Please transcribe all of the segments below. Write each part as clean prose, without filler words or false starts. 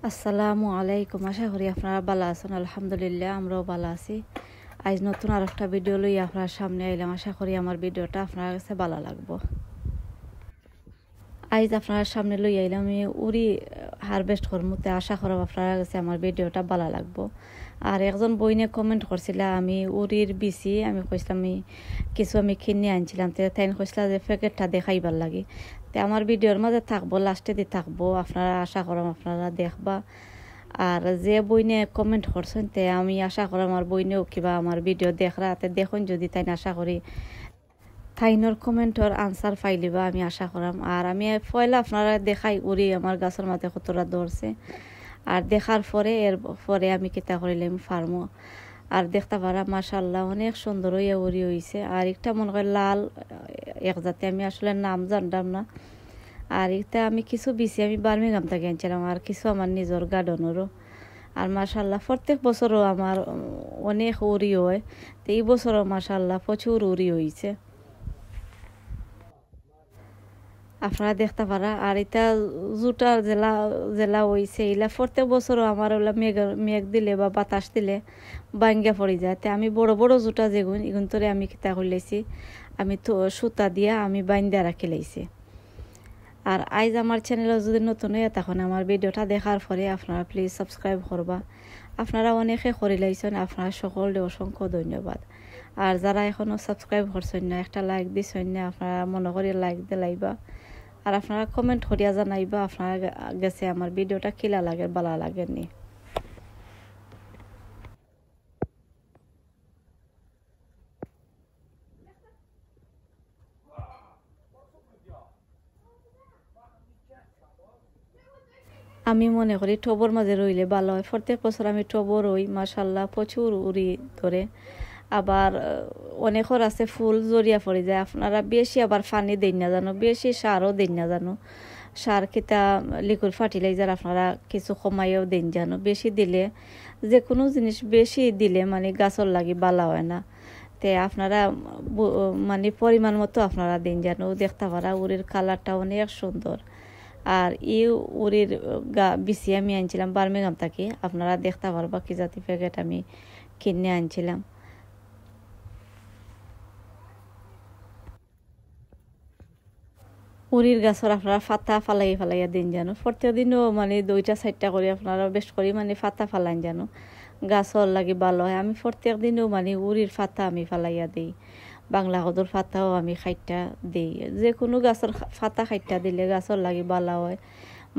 আসসালামু আলাইকুম। আশা করি আপনারা ভালো আছেন। আলহামদুলিল্লাহ আমরাও ভালো আছি। আজ নতুন আর একটা ভিডিও লই আপনার সামনে আইলাম। আশা করি আমার ভিডিওটা আপনার কাছে ভালো লাগবো। আজ আপনার সামনে লই আইলাম আমি উড়ি হারভেস্ট করমুতে। আশা করব আপনার কাছে আমার ভিডিওটা ভালো লাগবো। আর একজন বইনে কমেন্ট করছিল আমি উড়ির বিচি আমি কইছিলাম কিছু আমি কিনে আনছিলাম, তো তাই কইছিল যে প্যাকেটটা দেখাইবার লাগে। তো আমার ভিডিওর মাঝে থাকবো, লাস্টে দিয়ে থাকবো, আপনারা আশা করম আপনারা দেখবা। আর যে বইনে কমেন্ট করছেন তে আমি আশা করি আমার বইনেও কিবা আমার ভিডিও দেখরা তে দেখুন, যদি তাই আশা করি তাইনোর কমেন্টর আনসার পাইলিবা আমি আশা করাম। আর আমি পয়লা আপনারা দেখাই উড়ি আমার গাছের মাঝে কতটা ধরছে, আর দেখার পরে এর পরে আমি কিতা করিলাম ফার্মো। আর দেখতে পারা মাশাআল্লাহ অনেক সুন্দর হইয়া উড়ি হইছে। আর একটা মনে হয় লাল এক জাতি, আমি আসলে নাম জানতাম না। আর এটা আমি কিছু বিছি আমি বার্মিংহাম থেকে আনছিলাম, আর কিছু আমার নিজের গার্ডেনেরও। আর মাশাআল্লাহ প্রত্যেক বছরও আমার অনেক উড়ি হয়, তো এই বছরও মাশাআল্লাহ প্রচুর উড়ি হয়েছে আপনারা দেখতে পারা। আর এটা জুটার জেলা জেলা হয়েছে, এলা প্রত্যেক বছরও আমার ওলা মেঘ দিলে বা বাতাস দিলে বাঙ্গা পড়ে যায়। তো আমি বড় বড় জুটা যেগুন এগুন তোরে আমি কিতা করে লাইছি, আমি তো সুতা দিয়া আমি বাইন্দা রাখি লাইছি। আর আজ আমার চ্যানেলে যদি নতুন হয়ে তখন আমার ভিডিওটা দেখার পরে আপনারা প্লিজ সাবস্ক্রাইব করবা। আপনারা অনেকে করে লাইছেন, আপনারা সকলে অসংখ্য ধন্যবাদ। আর যারা এখনও সাবস্ক্রাইব করছেন না একটা লাইক দিছেন না, আপনারা মনে করি লাইক দিলাইবা। আর আপনারা কমেন্ট করিয়া জানাইবা আপনারা গেছে আমার ভিডিওটা কিলা লাগে ভালো লাগেনি। আমি মনে করি টবর মাঝে রইলে ভালো হয়। প্রত্যেক বছর আমি টবর রই, মাশাআল্লাহ প্রচুর উড়ি ধরে। আবার অনেকের আছে ফুল জড়িয়া পড়ে যায়। আপনারা বেশি আবার পানি দেন না জানো, বেশি সারও দেন না জানো। সার কিতা লিকুইড ফার্টিলাইজার আপনারা কিছু কমাইও দেন জানো। বেশি দিলে যে কোনো জিনিস বেশি দিলে মানে গাছর লাগি ভালো হয় না। তে আপনারা মানে পরিমাণ মতো আপনারা দেন জানো। দেখতে পারা উড়ির কালারটা অনেক সুন্দর। আর এই উড়ির বিচি আমি আনছিলাম বার্মিংহাম থেকে। আপনারা দেখতে পারবা কি জাতি প্যাকেট আমি কিনে আনছিলাম। উড়ির গাছের আপনারা ফাতা ফালাইয়া দিন জানো। প্রত্যেক দিনও মানে 2টা-4টা করে আপনারা বেশ করে মানে ফাতা ফালাইন জানো, গাছর লাগে ভালো হয়। আমি প্রত্যেক দিনও মানে উড়ির ফাতা আমি ফালাইয়া দিই। বাংলা কদর ফাতাও আমি খাইটা দিই। যে কোনো গাছের ফাতা খাইটা দিলে গাছর লাগে ভালো হয়।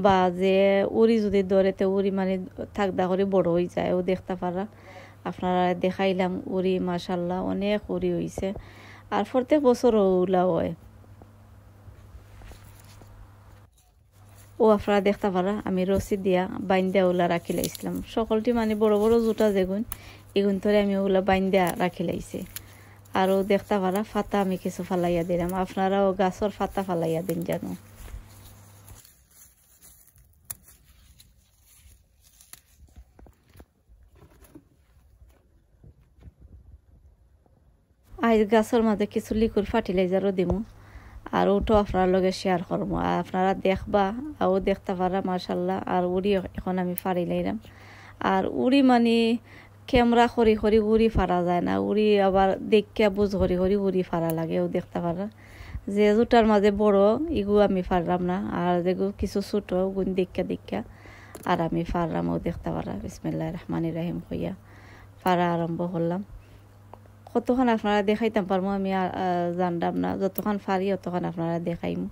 বা যে উড়ি যদি ধরে তো উড়ি মানে থাকদা করে বড় হয়ে যায়, ও দেখতে পারা। আপনারা দেখাইলাম উড়ি মাশাআল্লাহ অনেক উড়ি হয়েছে। আর প্রত্যেক বছর ওলা হয়। ও আপনারা দেখতে পারা আমি রসি দিয়া বাইন্দা ওলা রাখি লাইছিলাম। সকলটি মানে বড় বড় জুতা যেগুন এগুন ধরে আমি ওগুলা বাইন্দা রাখি লাইছি। আরও দেখতে পারা ফাতা আমি কিছু ফালাইয়া দিলাম। আপনারাও গাছর ফাতা ফালাইয়া দিন জানো। আজ গাছের মাঝে কিছু লিকুইড ফার্টিলাইজারও দিমু, আর ওটাও আপনার লগে শেয়ার করবো। আর আপনারা দেখবা আর দেখতে পারা মাশাআল্লাহ। আর উড়ি এখন আমি ফাড়ি লাইলাম। আর উড়ি মানে ক্যামেরা খড়ি খড়ি উড়ি ফাড়া যায় না, উড়ি আবার দেখিয়া বুঝ খড়ি খড়ি উড়ি ফাড়া লাগে। ও দেখতে পারা যে জুটার মাঝে বড় এগু আমি ফাড়লাম না, আর যেগু কিছু ছোট গুণ দেখিয়া আর আমি ফাড়লাম। ও দেখতে পারা বিসমিল্লাহির রহমানির রহিম কইয়া ফাড়া আরম্ভ করলাম। কতক্ষণ আপনারা দেখাইতাম পারবো আমি জানতাম না, যতক্ষণ ফারি অতক্ষণ আপনারা দেখাইম।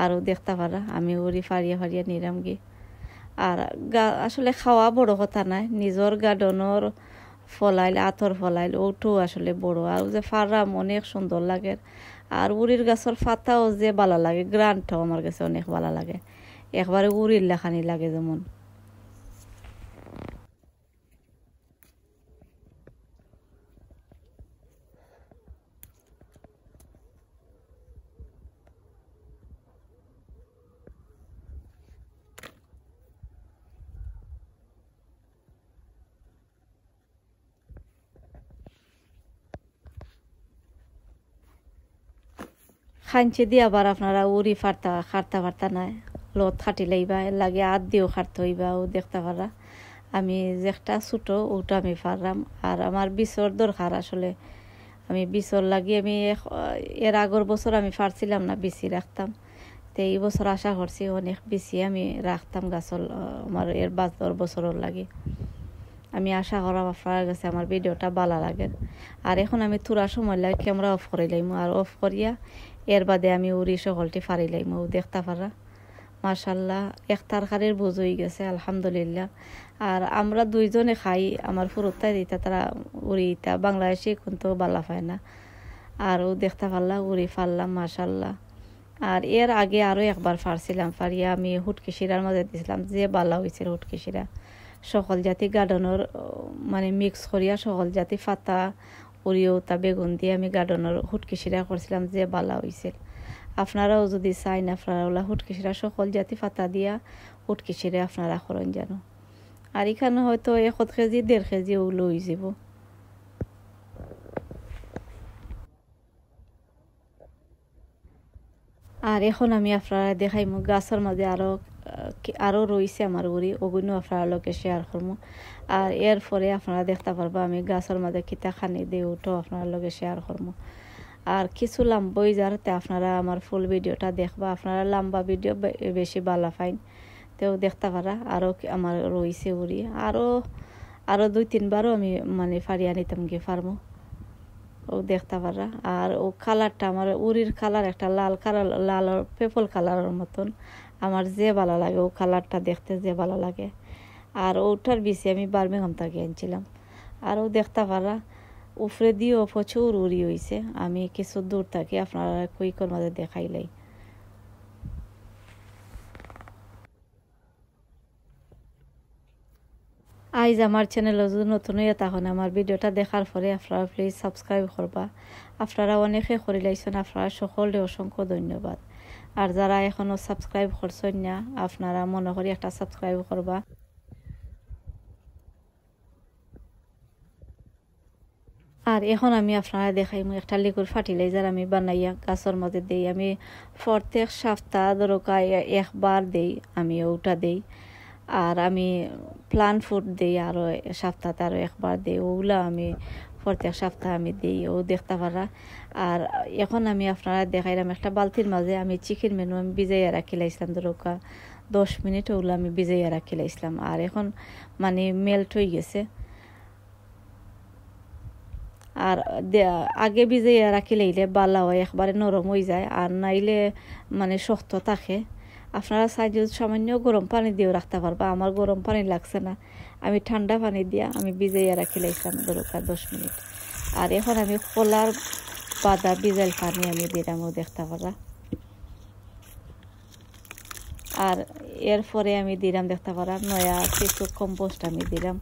আরও দেখতে পারা আমি উড়ি ফাড়িয়া নিলাম গে। আর আসলে খাওয়া বড় কথা নাই, নিজের গার্ডেনের ফলাইল আতর ফলাইল ওটাও আসলে বড়। আর যে ফাড়াম অনেক সুন্দর লাগে। আর উড়ির গাছের ফাতাও যে ভালো লাগে, গ্রানটাও আমার কাছে অনেক ভালো লাগে। একবারে উড়ির লেখানি লাগে যেমন। খাঞ্চি দিয়ে আবার আপনারা উড়ি ফাড়তা নাই লত খাটি লাইবা এর লাগে আদ দিয়েও খাটতে হইবা ও দেখতে পারা আমি যেটা ছোটো ওটা আমি পারলাম আর আমার বিছর দরকার আসলে আমি বিছর লাগি আমি এর আগর বছর আমি পারছিলাম না বিচি রাখতাম তো এই বছর আশা করছি অনেক বিচি আমি রাখতাম গাছর আমার এর 72 বছরের লাগে আমি আশা করা আপনার কাছে আমার ভিডিওটা ভালো লাগে আর এখন আমি তুরা সময় লাগে ক্যামেরা অফ করে লাইম আর অফ করিয়া এর বাদে আমি উড়ি সকলটি ফারি লাইম ও দেখতে পারা মাশাল্লাহ এক তরকারির বোঝ হয়ে গেছে আলহামদুলিল্লাহ আর আমরা দুইজনে খাই আমার ফুরুতাই দিতা তারা উড়িটা বাংলাদেশে কিন্তু বালা পায় না আর ও দেখতে পারলাম উড়ি ফারলাম মাশাল্লাহ আর এর আগে আরও একবার ফারছিলাম ফারিয়া আমি হুটকি শিরার মাঝে দিয়েছিলাম যে বালা হয়েছিল হুটকি শিরা সকল জাতি গার্ডেনের মানে মিক্স করিয়া সকল জাতি ফাতা উড়িও তা বেগুন দিয়ে আমি গার্ডেনের হুটকি শিরা করছিলাম যে বালা হয়েছিল আপনারাও যদি চাই না আপনারা ওলা হুটকি শিরা সকল জাতি ফাতা দিয়া হুটকি শিরা আপনারা করেন জানো আর এখানে হয়তো 1 কেজি 1.5 কেজি ওগুলো হয়ে যাব আর এখন আমি আপনারা দেখাইমু গাছের মাঝে আরও রয়েছে আমার উড়ি ওগুলো আপনারা লোকে শেয়ার করবো আর এরপরে আপনারা দেখতে পারবা আমি গাছের মাঝে কিতা খানি দিয়ে ওটাও আপনার লোকে শেয়ার করবো আর কিছু লম্বই যাতে আপনারা আমার ফুল ভিডিওটা দেখবা আপনারা লম্বা ভিডিও বেশি ভালো পাইন তেও দেখতে পারা আরও আমার রয়েছে উড়ি আরও 2-3 বারও আমি মানে ফারিয়া নিতাম গিয়ে পারবো ও দেখতে পারা আর ও কালারটা আমার উড়ির কালার একটা লাল কালার লাল পেপল কালারের মতন আমার যে ভালো লাগে ও কালারটা দেখতে যে ভালো লাগে আর ওটার বেশি আমি বার্মিংহাম থেকে আনছিলাম আর ও দেখতে পারা উপরে দিয়েও প্রচুর উড়ি হয়েছে আমি কিছু দূর থাকি আপনারা কুইকর মাঝে দেখাইলাই আইজ আমার চ্যানেল যদি নতুন হয়ে তখন আমার ভিডিওটা দেখার পরে আপনারা প্লিজ সাবস্ক্রাইব করবা আপনারা অনেকে করে লাইছেন আপনারা সকলে অসংখ্য ধন্যবাদ আর যারা এখনো সাবস্ক্রাইব করছেন না আপনারা মনে করি একটা সাবস্ক্রাইব করবা আর এখন আমি আপনারা দেখাইমু একটা লিকুইড ফার্টিলাইজার আমি বানাইয়া গাছের মধ্যে দেই আমি প্রত্যেক সপ্তাহ দরকার একবার দেই আমি ওটা দেই আর আমি প্লান্ট ফুড দিই আরও সপ্তাহে আরও একবার দিই ওগুলো আমি প্রত্যেক সপ্তাহে আমি দিই ও দেখতে পারা আর এখন আমি আপনারা দেখাইলাম একটা বালতির মাঝে আমি চিকেন মেনু আমি ভিজাইয়া রাখি লাইছিলাম দরকার 10 মিনিট ওগুলো আমি ভিজাইয়া রাখি লাইছিলাম আর এখন মানে মেল্ট হয়ে গেছে আর আগে ভিজাইয়া রাখি লাইলে বালা হয় একবারে নরম হয়ে যায় আর নাইলে মানে শক্ত থাকে আপনারা চাই যদি সামান্য গরম পানি দিয়েও রাখতে পারবা আমার গরম পানি লাগছে না আমি ঠান্ডা পানি দিয়া আমি ভিজাইয়া রাখি লাইছিলাম দরকার 10 মিনিট আর এখন আমি কলার বাদা ভিজাইল পানি আমি দিলাম দেখতে পারা আর এরপরে আমি দিলাম দেখতে পারা নয়া কিছু কম্পোস্ট আমি দিলাম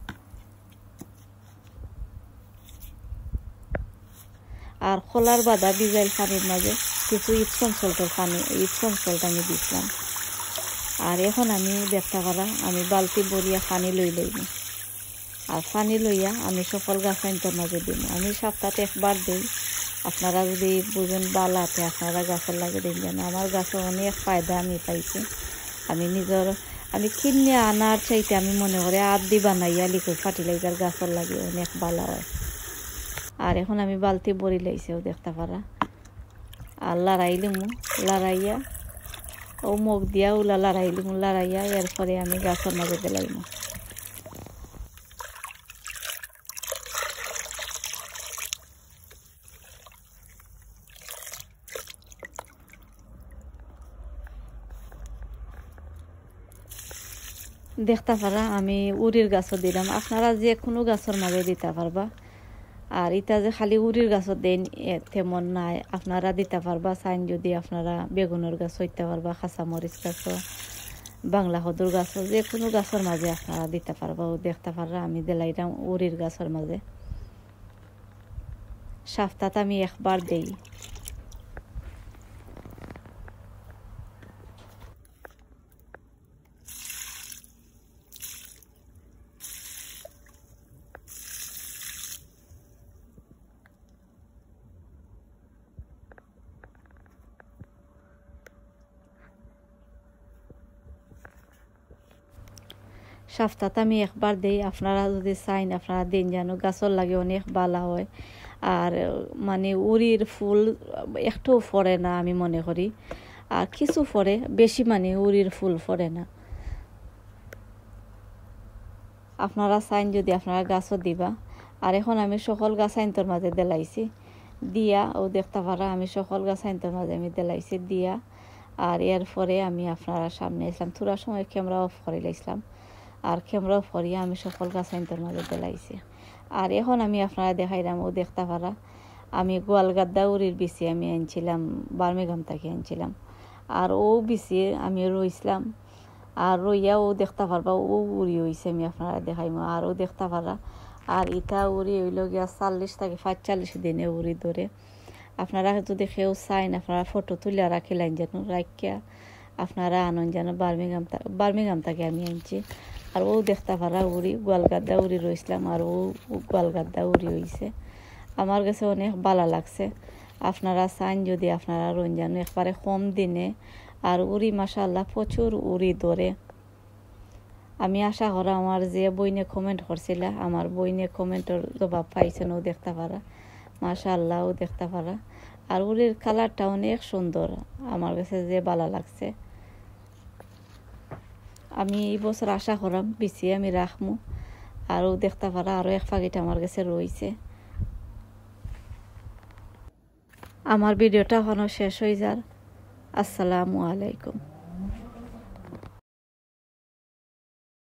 আর কলার বাদা ভিজাইল পানির মাঝে কিছু ইপসম সল্টের পানি ইপসম সল্ট আমি দিছিলাম আর এখন আমি দেখতে পারা আমি বালতি ভরিয়া পানি লই লইব আর পানি লইয়া আমি সকল গাছাইনটার মাঝে দিব আমি সপ্তাহে একবার দিই আপনারা যদি বুঝেন বালাতে আপনারা গাছের লাগে দিন আমার গাছে অনেক ফায়দা আমি পাইছি আমি নিজের আমি কিনে আনার চাইতে আমি মনে করি আদি বানাইয়া লিকুইড ফার্টিলাইজার গাছের লাগে অনেক ভালো হয় আর এখন আমি বালতি ভরি লাইছেও দেখতে পারা আর লড়াইয়া ও মুখ দিয়া ওলা লড়াইয়া এরপরে আমি গাছের মাঝে দিলাইম দেখতে পারা আমি উড়ির গাছও দিলাম আপনারা যে কোনো গাছের মাঝে দিতে পারবা আর এটা যে খালি উড়ির গাছও দেন তেমন নাই আপনারা দিতে পারবা চাইন যদি আপনারা বেগুনের গাছ হইতে পারবা কাঁচামরিচ গাছও বাংলা হদুর গাছও যে কোনো গাছের মাঝে আপনারা দিতে পারবা ও দেখতে পারবা আমি দিলাইলাম উড়ির গাছের মাঝে সপ্তাহে আমি একবার দেই সপ্তাহে আমি একবার দেই। আপনারা যদি চাইন আপনারা দিন যেন গাছর লাগে অনেক ভালো হয়। আর মানে উড়ির ফুল একটুও ফরে না আমি মনে করি, আর কিছু ফরে, বেশি মানে উড়ির ফুল ফরে না। আপনারা চাইন যদি আপনারা গাছও দিবা। আর এখন আমি সকল গাছ আইনতর মাঝে দেলাইছি দিয়া, ও দেখতে পারা আমি সকল গাছ আইনতর মাঝে আমি দেলাইছি দিয়া। আর এরপরে আমি আপনারা সামনে আসলাম, থোড়া সময় ক্যামেরা অফ করে লাইছিলাম, আর ক্যামেরা অফ করিয়া আমি সকল গাছ আইনতর মাঝে দেলাইছি। আর এখন আমি আপনারা দেখাইলাম, ও দেখতে পারা আমি গোয়ালগাদ্দা উড়ির বিচি আমি আনছিলাম, বার্মিংহাম থেকে আনছিলাম। আর ও বিচি আমি রইছিলাম, আর রইয়া ও দেখতে পারবা ও উড়ি হয়েছে আমি আপনারা দেখাইম। আর ও দেখতে পারা আর ইটা উড়ি হইল গিয়া 40 থেকে 45 দিনে উড়ি ধরে। আপনারা যদি কেউ চাইন আপনারা ফটো তুলে রাখিলেন যেন, রাখিয়া আপনারা আনন্দ যেন। বার্মিংহাম থেকে আমি আনছি। আর ও দেখতে পারা উড়ি গোয়ালগাদ্দা উড়ি রইছিলাম, আর ও গোয়ালগাদ্দা উড়ি হয়েছে। আমার কাছে অনেক ভালো লাগছে। আপনারা চাইন যদি আপনারা রঞ্জানো একবারে কম দিনে। আর উড়ি মাশাআল্লাহ প্রচুর উড়ি ধরে। আমি আশা করা আমার যে বইনে কমেন্ট করছিল, আমার বইনে কমেন্টের জবাব পাইছেন, ও দেখতে পারা মাশাআল্লাহ ও দেখতে পারা। আর উড়ির কালারটা অনেক সুন্দর, আমার কাছে যে ভালো লাগছে। আমি এই বছর আশা করাম বিচি আমি রাখমু। আর ও দেখতে পারা আরও এক পাখিটা আমার কাছে রয়েছে। আমার ভিডিওটা এখনো শেষ হয়ে যার। আসসালামু আলাইকুম।